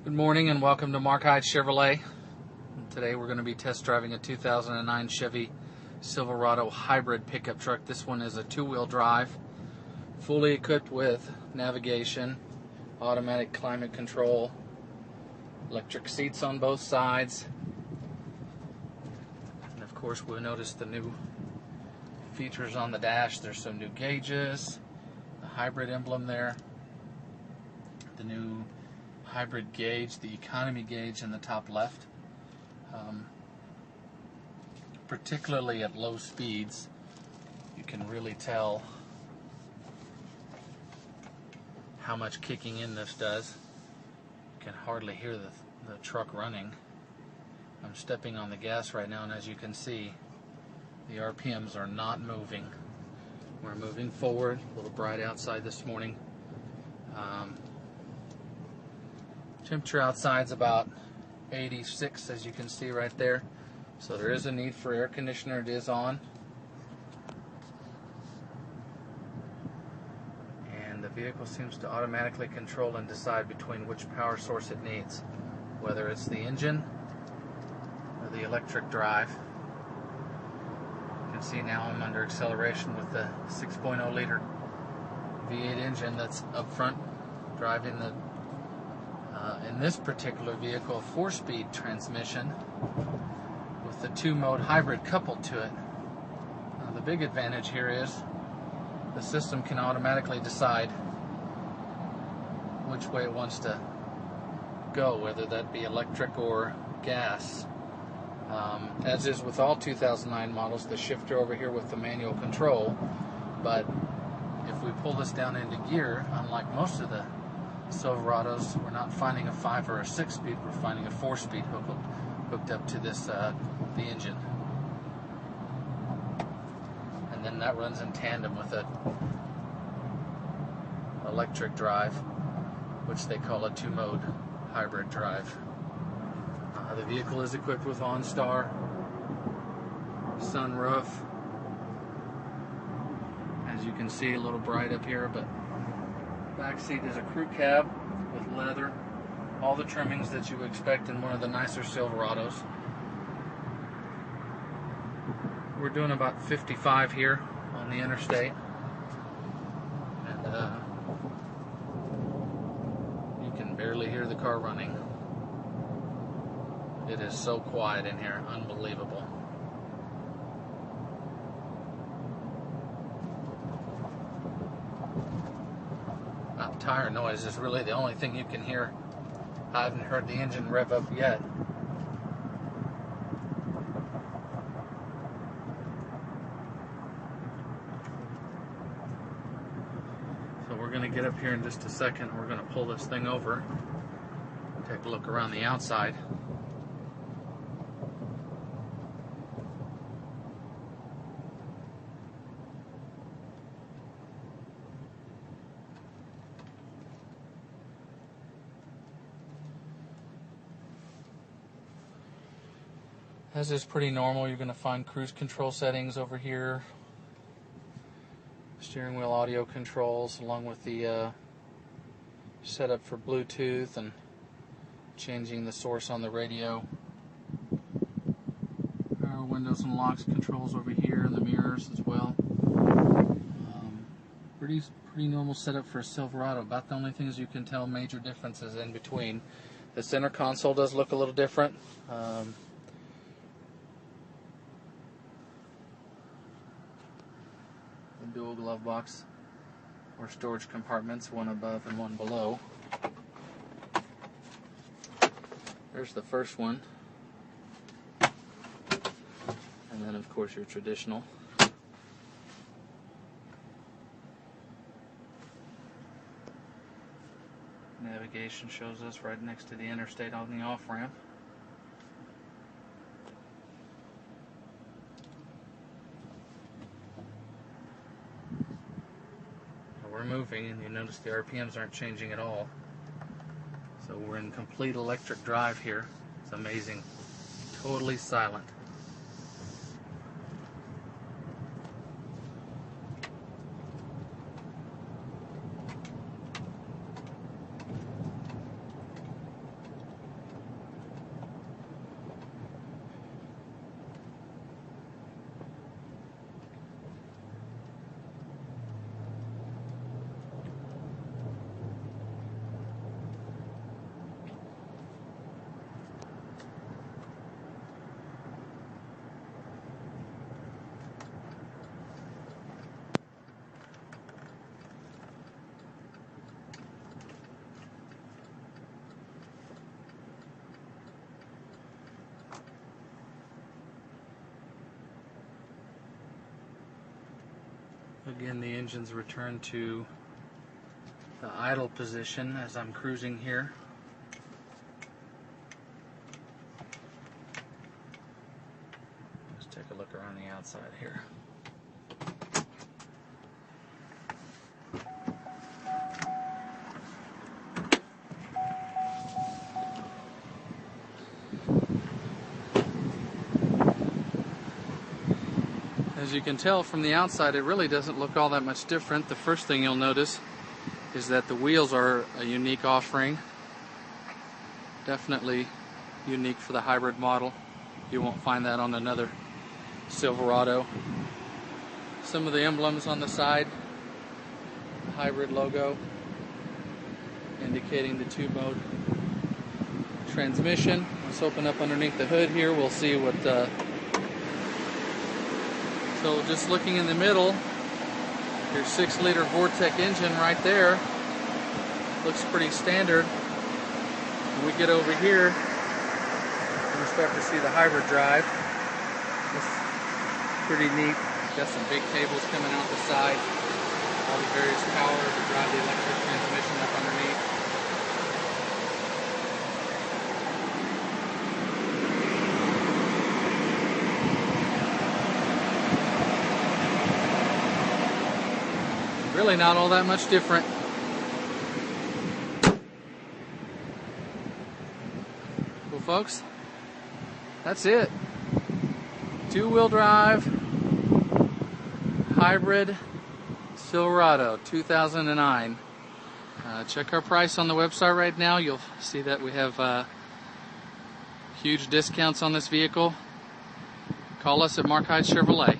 Good morning and welcome to Marc Heitz Chevrolet. Today we're going to be test driving a 2009 Chevy Silverado Hybrid pickup truck. This one is a two-wheel drive, fully equipped with navigation, automatic climate control, electric seats on both sides, and of course we'll notice the new features on the dash. There's some new gauges, the hybrid emblem there, the new hybrid gauge, the economy gauge in the top left. Particularly at low speeds, you can really tell how much kicking in this does. You can hardly hear the truck running. I'm stepping on the gas right now, and as you can see, the RPMs are not moving. We're moving forward. A little bright outside this morning. Temperature outside's about 86, as you can see right there. So there is a need for air conditioner. It is on. And the vehicle seems to automatically control and decide between which power source it needs, whether it's the engine or the electric drive. You can see now I'm under acceleration with the 6.0 liter V8 engine that's up front driving the in this particular vehicle, a 4-speed transmission with the 2-mode hybrid coupled to it. The big advantage here is the system can automatically decide which way it wants to go, whether that be electric or gas. As is with all 2009 models, the shifter over here with the manual control, but if we pull this down into gear, unlike most of the Silverados, we're not finding a 5 or a 6-speed, we're finding a 4-speed hooked up to this the engine. And then that runs in tandem with a electric drive, which they call a 2-mode hybrid drive. The vehicle is equipped with OnStar, sunroof. As you can see, a little bright up here, but back seat is a crew cab with leather, all the trimmings that you would expect in one of the nicer Silverados. We're doing about 55 here on the interstate, and you can barely hear the car running. It is so quiet in here, unbelievable. Tire noise is really the only thing you can hear. I haven't heard the engine rev up yet. So we're going to get up here in just a second. We're going to pull this thing over, take a look around the outside. As is pretty normal, you're going to find cruise control settings over here, steering wheel audio controls, along with the setup for Bluetooth and changing the source on the radio. Power windows and locks controls over here, and the mirrors as well. Pretty normal setup for a Silverado. About the only things you can tell major differences in between. The center console does look a little different. Dual glove box or storage compartments, one above and one below. There's the first one, and then of course your traditional. Navigation shows us right next to the interstate on the off-ramp. We're moving, and you notice the RPMs aren't changing at all. So we're in complete electric drive here. It's amazing. Totally silent. Again, the engine's returned to the idle position as I'm cruising here. Let's take a look around the outside here. As you can tell from the outside, it really doesn't look all that much different. The first thing you'll notice is that the wheels are a unique offering. Definitely unique for the hybrid model. You won't find that on another Silverado. Some of the emblems on the side, the hybrid logo indicating the two-mode transmission. Let's open up underneath the hood here. We'll see what so just looking in the middle, your 6-liter Vortec engine right there looks pretty standard. When we get over here, we start to see the hybrid drive. It's pretty neat. Got some big cables coming out the side, all the various power to drive the electric transmission up underneath. Really not all that much different. Well, folks, that's it. 2-wheel drive hybrid Silverado 2009. Check our price on the website right now. You'll see that we have huge discounts on this vehicle. Call us at Marc Heitz Chevrolet.